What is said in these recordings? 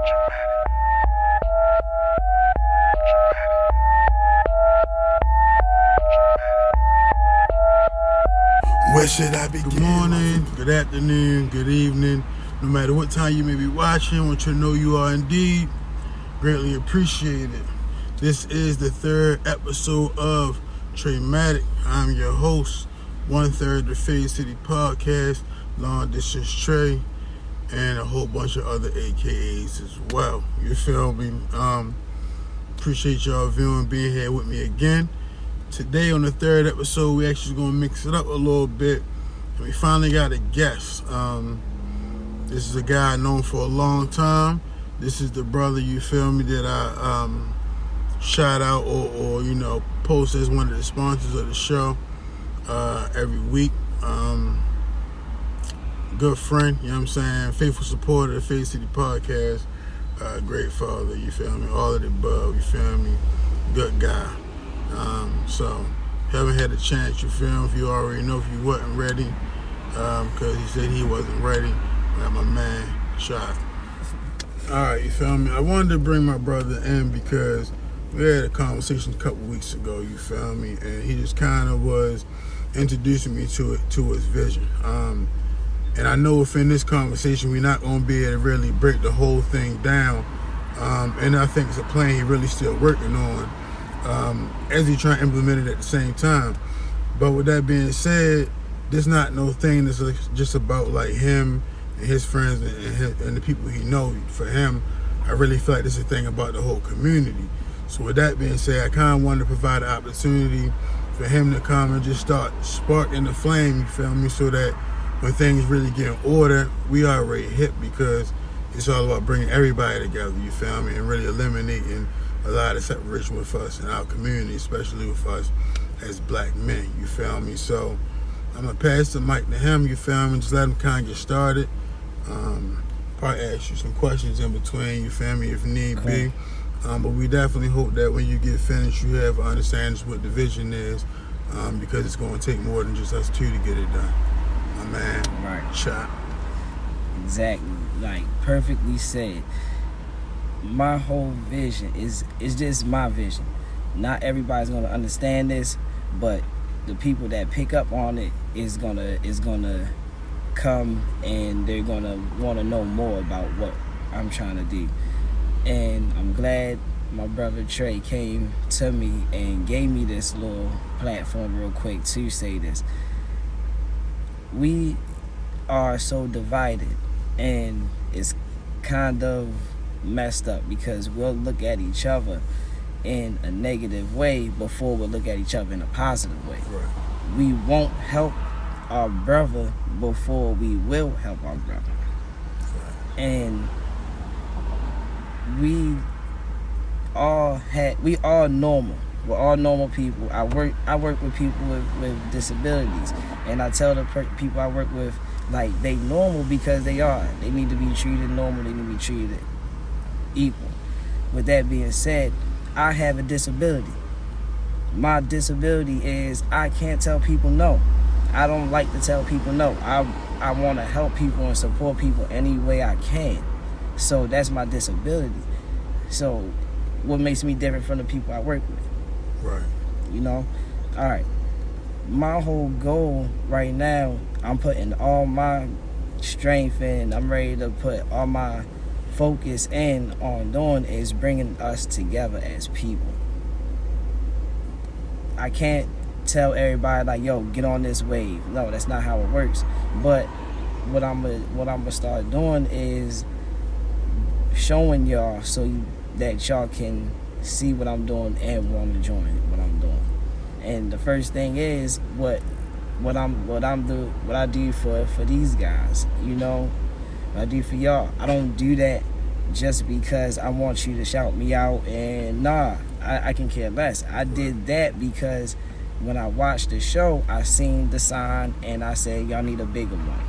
Where should I begin? Good morning, good afternoon, good evening. No matter what time you may be watching, I want you to know you are indeed greatly appreciated. This is the third episode of TraMatic. I'm your host, 1/3 the Fade City Podcast, Long Distance Trey, and a whole bunch of other AKAs as well. You feel me? Appreciate y'all viewing, being here with me again. Today on the third episode, we actually going to mix it up a little bit. And we finally got a guest. This is a guy I've known for a long time. This is the brother, you feel me, that I shout out or post as one of the sponsors of the show every week. Good friend, you know what I'm saying? Faithful supporter of the Fade City Podcast. Great father, you feel me? All of the above, you feel me? Good guy. So haven't had a chance, you feel me? If you already know, if you wasn't ready, because he said he wasn't ready. I got my man shot. Alright, you feel me? I wanted to bring my brother in because we had a conversation a couple weeks ago, you feel me? And he just kind of was introducing me to his vision. And I know within this conversation, we're not going to be able to really break the whole thing down. And I think it's a plan he's really still working on. As he trying to implement it at the same time. But with that being said, there's not no thing that's just about like him and his friends and the people he knows. For him, I really feel like this is a thing about the whole community. So with that being said, I kind of wanted to provide an opportunity for him to come and just start sparking the flame, you feel me, so that when things really get in order, we already hit, because it's all about bringing everybody together, you feel me, and really eliminating a lot of separation with us in our community, especially with us as black men, you feel me? So I'm gonna pass the mic to him, you feel me? Just let him kind of get started. Probably ask you some questions in between, you feel me, if need be. But we definitely hope that when you get finished, you have an understanding of what the vision is, because it's gonna take more than just us two to get it done. My man, right? Shot. Exactly, like perfectly said. My whole vision is just my vision. Not everybody's gonna understand this, but the people that pick up on it is gonna come, and they're gonna want to know more about what I'm trying to do. And I'm glad my brother Trey came to me and gave me this little platform real quick to say this. We are so divided, and it's kind of messed up, because we'll look at each other in a negative way before we'll look at each other in a positive way. Right. We won't help our brother before we will help our brother. Right. And we all normal. We're all normal people. I work with people with disabilities, and I tell the people I work with, like, they normal because they are. They need to be treated normal. They need to be treated equal. With that being said, I have a disability. My disability is I can't tell people no. I don't like to tell people no. I want to help people and support people any way I can. So that's my disability. So what makes me different from the people I work with? Right. You know? All right. My whole goal right now, I'm putting all my strength in. I'm ready to put all my focus in on doing is bringing us together as people. I can't tell everybody like, yo, get on this wave. No, that's not how it works. But what I'm gonna start doing is showing y'all that y'all can see what I'm doing and want to join what I'm doing. And the first thing is what I do for these guys, you know. I do for y'all. I don't do that just because I want you to shout me out, and I can care less. I did that because when I watched the show, I seen the sign and I said, y'all need a bigger one.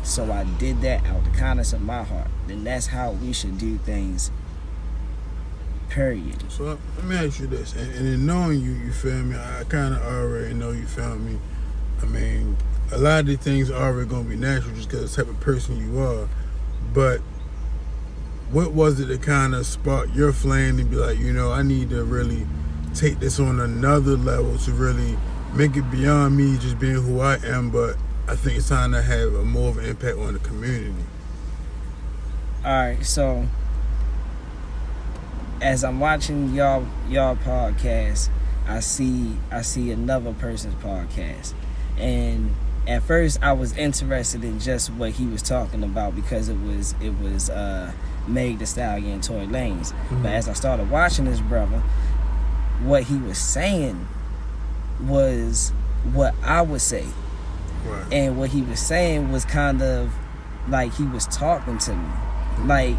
So I did that out the kindness of my heart. And that's how we should do things, period. So let me ask you this, and in knowing you feel me, I kind of already know, you feel me. I mean, a lot of these things are already going to be natural just because of the type of person you are. But what was it that kind of sparked your flame to be like, I need to really take this on another level to really make it beyond me just being who I am, but I think it's time to have a more of an impact on the community. All right, so as I'm watching y'all podcast, I see another person's podcast, and at first I was interested in just what he was talking about because it was Meg Thee Stallion and Tory Lanez. Mm-hmm. But as I started watching this brother, what he was saying was what I would say. Right. And what he was saying was kind of like he was talking to me. Like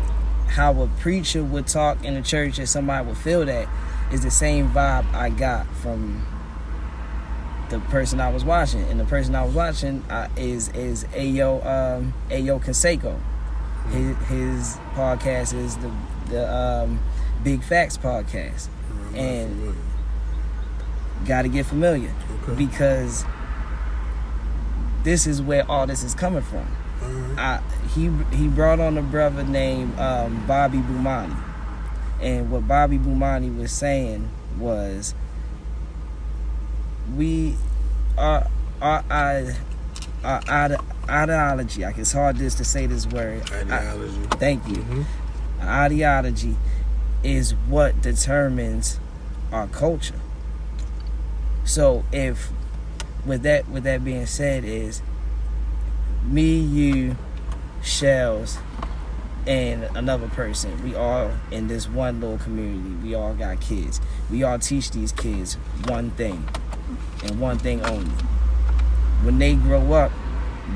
how a preacher would talk in the church and somebody would feel that is the same vibe I got from the person I was watching. And the person I was watching is Ayo Canseco. His podcast is the Big Facts podcast. And got to get familiar. Okay. Because this is where all this is coming from. Right. He brought on a brother named Bobby Boumani, and what Bobby Boumani was saying was our ideology. It's hard just to say this word. Ideology. Thank you. Mm-hmm. Our ideology is what determines our culture. So if with that being said, is me, you, Shells, and another person. We all in this one little community. We all got kids. We all teach these kids one thing, and one thing only. When they grow up,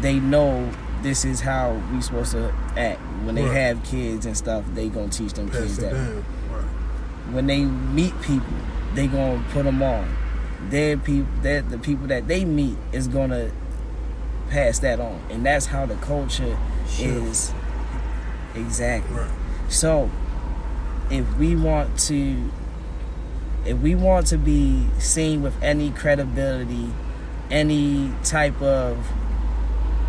they know this is how we supposed to act. When they have kids and stuff, they gonna teach them kids that. Right. When they meet people, they gonna put them on. The people that they meet is gonna pass that on, and that's how the culture is. Exactly. Right. So if we want to be seen with any credibility, any type of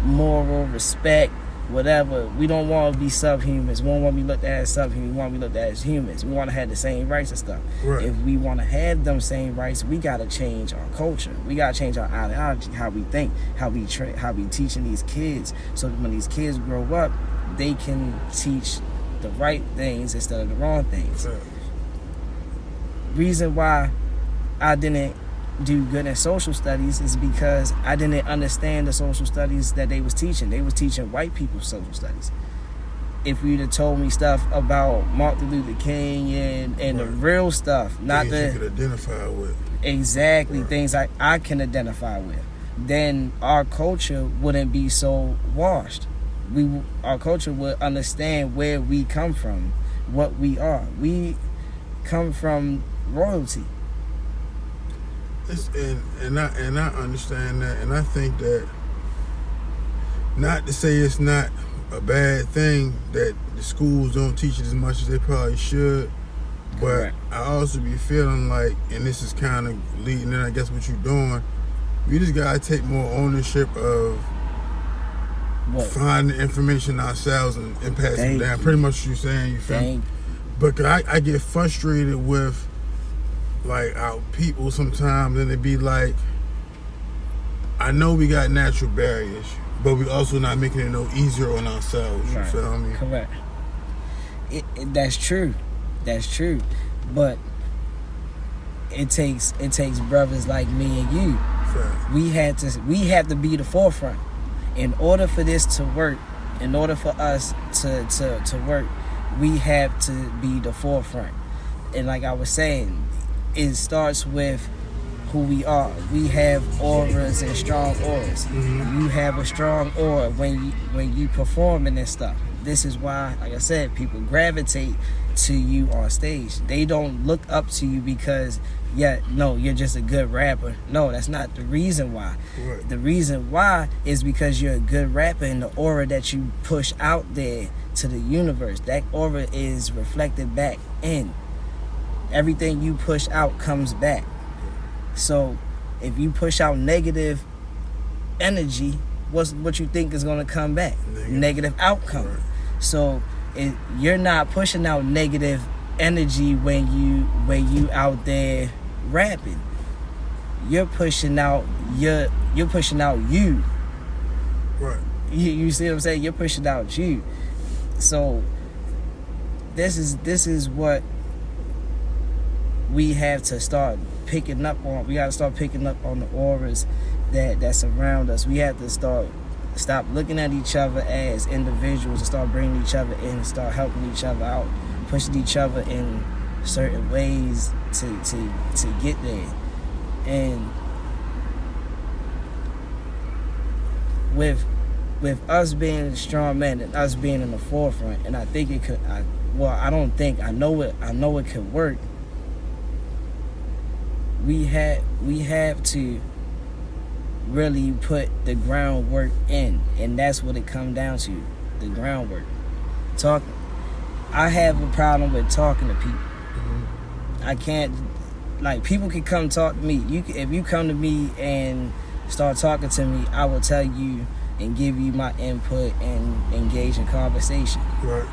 moral respect, whatever, we don't want to be subhumans. We don't want to be looked at as subhumans. We want to be looked at as humans. We want to have the same rights and stuff. Right. If we want to have them same rights, we got to change our culture. We got to change our ideology, how we think, how we teaching these kids, so that when these kids grow up, they can teach the right things instead of the wrong things. Right. Reason why I didn't do good in social studies is because I didn't understand the social studies that they was teaching. They was teaching white people social studies. If you'd have told me stuff about Martin Luther King and the real stuff, not things the you could identify with. Exactly, things I can identify with, then our culture wouldn't be so washed. Our culture would understand where we come from, what we are. We come from royalty. And I understand that, and I think that, not to say it's not a bad thing that the schools don't teach it as much as they probably should, but Correct. I also be feeling like, and this is kind of leading in, I guess, what you're doing, we just gotta take more ownership of finding information ourselves and passing it down. Pretty much what you're saying, you feel me? But I get frustrated with like our people sometimes, and it be like, I know we got natural barriers, but we also not making it no easier on ourselves. You feel me? Correct. That's true. That's true. But it takes brothers like me and you. Fair. We have to be the forefront. In order for this to work, in order for us to work, we have to be the forefront. And like I was saying, it starts with who we are. We have auras and strong auras. Mm-hmm. You have a strong aura when you performing and stuff. This is why, like I said, people gravitate to you on stage. They don't look up to you because you're just a good rapper. No, that's not the reason why. Right. The reason why is because you're a good rapper, and the aura that you push out there to the universe, that aura is reflected back in. Everything you push out comes back. So if you push out negative energy, what you think is going to come back? Negative outcome. Right. So you're not pushing out negative energy when you out there rapping. You're pushing out you. Right. You see what I'm saying? You're pushing out you. So this is what we have to start picking up on. We got to start picking up on the auras that surround us. We have to stop looking at each other as individuals and start bringing each other in and start helping each other out, pushing each other in certain ways to get there. And with us being strong men and us being in the forefront, and I think it could. I know it could work. We have to really put the groundwork in, and that's what it comes down to, the groundwork. I have a problem with talking to people. Mm-hmm. I can't, like, people can come talk to me. If you come to me and start talking to me, I will tell you and give you my input and engage in conversation. Right.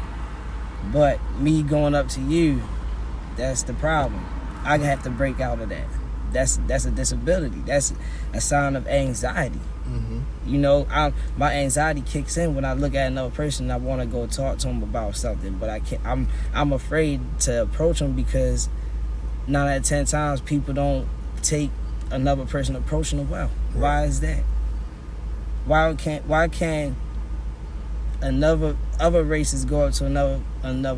But me going up to you, that's the problem. I have to break out of that. That's a disability. That's a sign of anxiety. Mm-hmm. You know, my anxiety kicks in when I look at another person and I want to go talk to them about something, but I can't. I'm afraid to approach them because 9 out of 10 times people don't take another person approaching them well. Right. Why is that? Why can't other races go up to another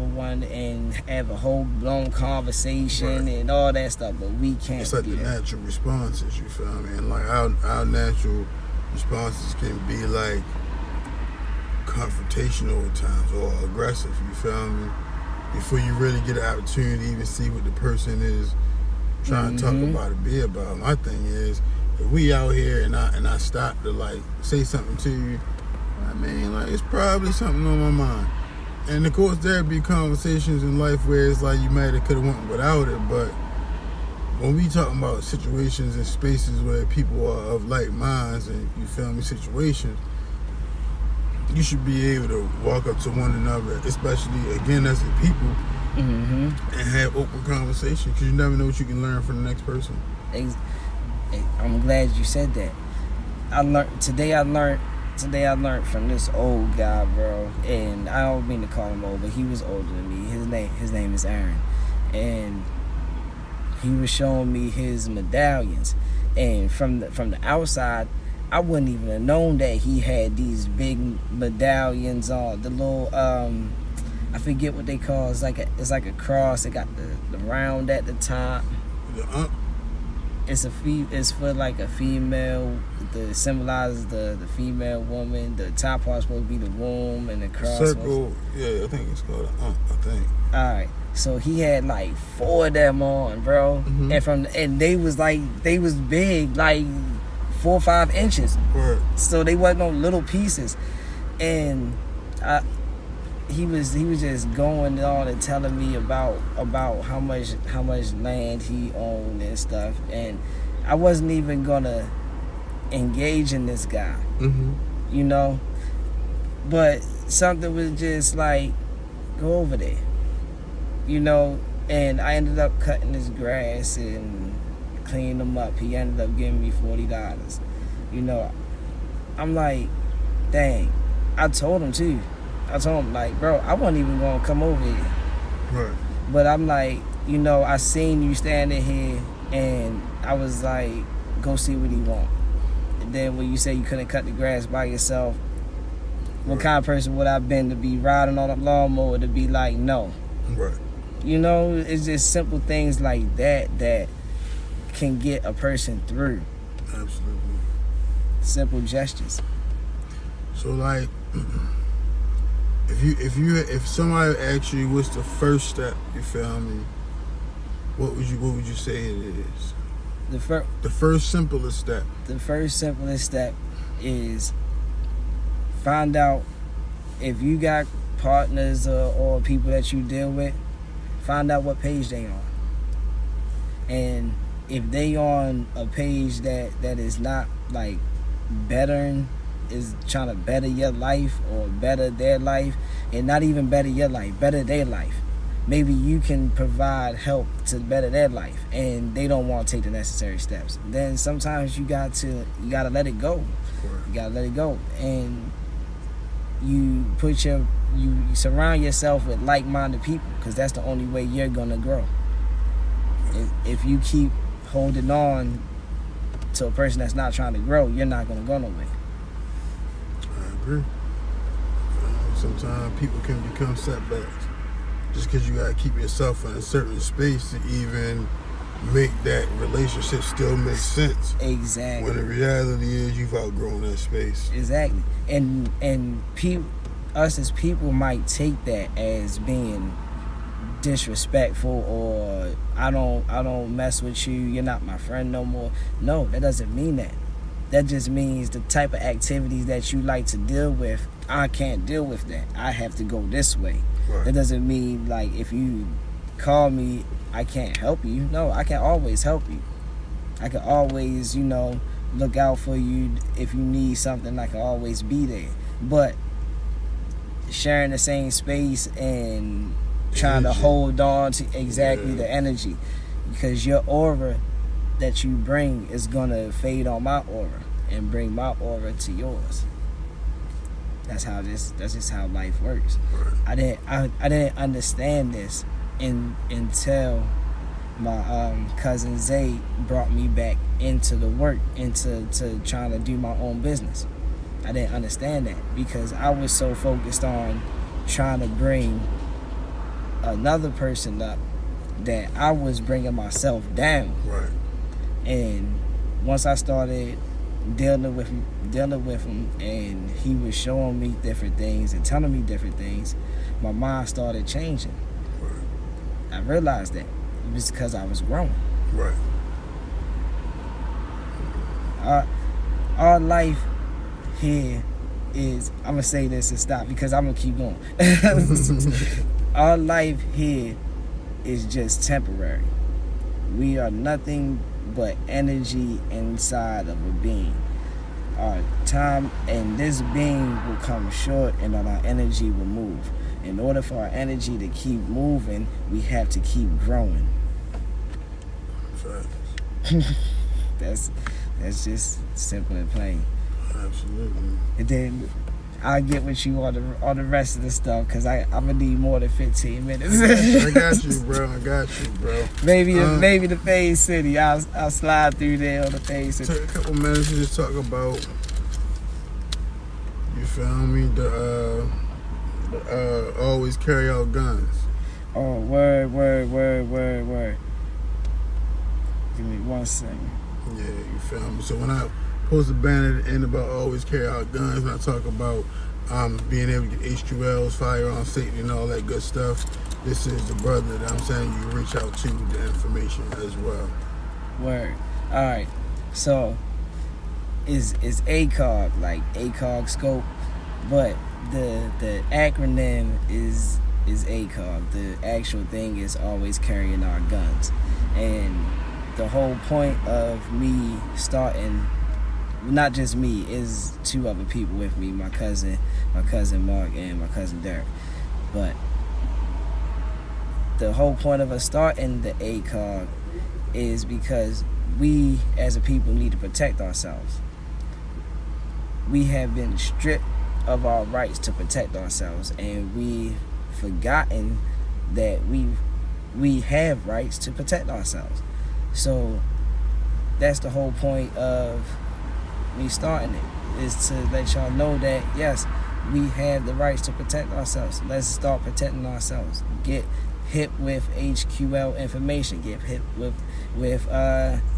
one and have a whole blown conversation, right, and all that stuff, but we can't. It's like the natural responses, you feel me? And like our natural responses can be like confrontational at times or aggressive, you feel me? Before you really get an opportunity to even see what the person is trying to talk about or be about. My thing is, if we out here and I stop to like say something to you, I mean, like, it's probably something on my mind. And of course there'd be conversations in life where it's like you might have could have went without it, but when we talking about situations and spaces where people are of like minds and, you feel me, situations, you should be able to walk up to one another, especially again as a people, and have open conversation, because you never know what you can learn from the next person. I'm glad you said that. Today I learned from this old guy, bro, and I don't mean to call him old, but he was older than me. His name is Aaron, and he was showing me his medallions, and from the outside, I wouldn't even have known that he had these big medallions on. The little I forget what they call. It's like a cross. It got the round at the top. It's for like a female. It symbolizes the female woman. The top part's supposed to be the womb, and the cross. Circle. Yeah, I think it's called I think. All right. So he had like 4 of them on, bro, and they was big, like 4 or 5 inches. Right. So they wasn't no little pieces, and he was just going on and telling me about how much land he owned and stuff, and I wasn't even gonna engage in this guy, you know, but something was just like, go over there, you know, and I ended up cutting his grass and cleaning him up. He ended up giving me $40, you know. I'm like, dang. I told him like, bro, I wasn't even gonna come over here, right, but I'm like, you know, I seen you standing here and I was like, go see what he want. And then when you say you couldn't cut the grass by yourself, what kind of person would I been to be riding on a lawnmower to be like, no? Right. You know, it's just simple things like that can get a person through. Absolutely. Simple gestures. So like, if somebody asked you what's the first step, you feel me, what would you say it is? The first simplest step. The first simplest step is find out if you got partners or people that you deal with, find out what page they on. And if they on a page that is not like bettering is trying to better your life or better their life, and not even better your life, better their life. Maybe you can provide help to better their life, and they don't want to take the necessary steps. Then sometimes you gotta let it go. You gotta let it go, and you surround yourself with like-minded people, because that's the only way you're gonna grow. If you keep holding on to a person that's not trying to grow, you're not gonna go nowhere. I agree. Sometimes people can become setbacks just because you gotta keep yourself in a certain space to even make that relationship still make sense. Exactly. When the reality is you've outgrown that space. Exactly. And us as people might take that as being disrespectful, or I don't mess with you, you're not my friend no more. No, that doesn't mean that. That just means the type of activities that you like to deal with, I can't deal with that. I have to go this way. Right. That doesn't mean like if you call me, I can't help you. No, I can always help you. I can always, look out for you. If you need something, I can always be there. But sharing the same space and trying to hold on to the energy, because your aura that you bring is gonna fade on my aura and bring my aura to yours. That's just how life works. Right. I didn't understand this until my cousin Zay brought me back into the work, into trying to do my own business. I didn't understand that because I was so focused on trying to bring another person up that I was bringing myself down. Right. And once I started dealing with him, and he was showing me different things and telling me different things, my mind started changing. Right. I realized that it was because I was growing. Right. Our life here is, I'm gonna say this and stop because I'm gonna keep going. Our life here is just temporary. We are nothing but energy inside of a being. Our time and this being will come short, and then our energy will move. In order for our energy to keep moving, we have to keep growing. Facts. That's just simple and plain. Absolutely. And then I'll get with you on the rest of the stuff, because I'm gonna need more than 15 minutes. I got you, bro. Maybe the Fade City. I'll slide through there on the Fade City. Take a couple minutes to just talk about, you feel me, the always carry out guns. Oh, word. Give me 1 second. Yeah, you feel me? So when I post a banner at the end about always carry out guns, when I talk about being able to get HQLs, firearm safety, and all that good stuff, this is the brother that I'm saying you reach out to with the information as well. Word. All right. So is ACOG, like ACOG scope, but the acronym is ACOG. The actual thing is always carrying our guns. And the whole point of me starting, not just me, is 2 other people with me, my cousin Mark and my cousin Derek. But the whole point of us starting the ACOG is because we as a people need to protect ourselves. We have been stripped of our rights to protect ourselves, and we've forgotten that we have rights to protect ourselves. So that's the whole point of me starting it, is to let y'all know that yes, we have the rights to protect ourselves. Let's start protecting ourselves. Get hit with HQL information. Get hit with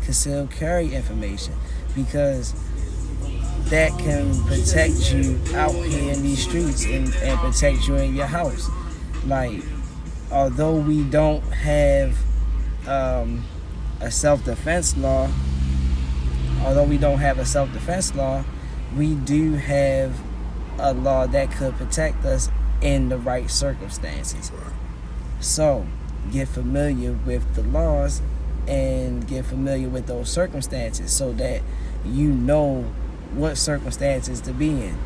concealed carry information, because that can protect you out here in these streets and protect you in your house. Like, although we don't have a self-defense law, we do have a law that could protect us in the right circumstances. So get familiar with the laws and get familiar with those circumstances, so that you know what circumstances to be in.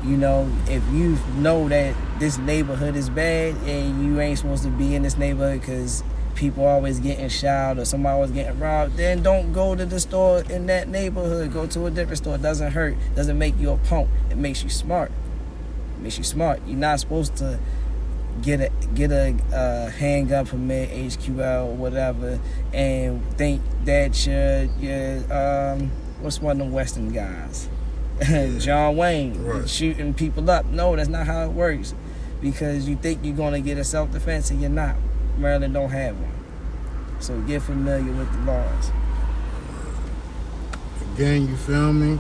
You know, if you know that this neighborhood is bad and you ain't supposed to be in this neighborhood because people always getting shot or somebody always getting robbed, then don't go to the store in that neighborhood. Go to a different store. It doesn't hurt. It doesn't make you a punk. It makes you smart. It makes you smart. You're not supposed to get a handgun permit, HQL, whatever, and think that you're what's one of them Western guys? John Wayne, right, shooting people up. No, that's not how it works. Because you think you're gonna get a self-defense and you're not. Maryland don't have one. So get familiar with the laws. Again, you feel me?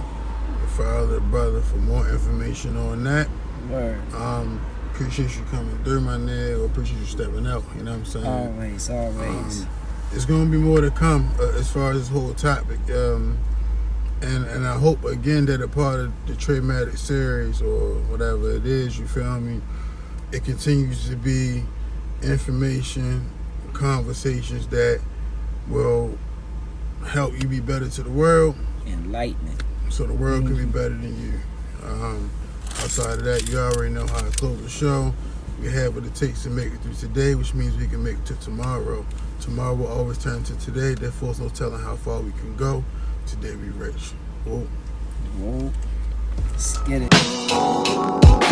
Father, brother, for more information on that. Word. Appreciate you coming through, my nigga. Appreciate you stepping out. You know what I'm saying? Always. It's gonna be more to come as far as this whole topic. And I hope again that a part of the TraMatic series or whatever it is, you feel me, it continues to be information, conversations that will help you be better to the world. Enlightenment. So the world can be better than you. Outside of that, you already know how to close the show. We have what it takes to make it through today, which means we can make it to tomorrow. Tomorrow will always turn to today. Therefore, there's no telling how far we can go. Today we rich. Whoa. Whoa. Let's get it.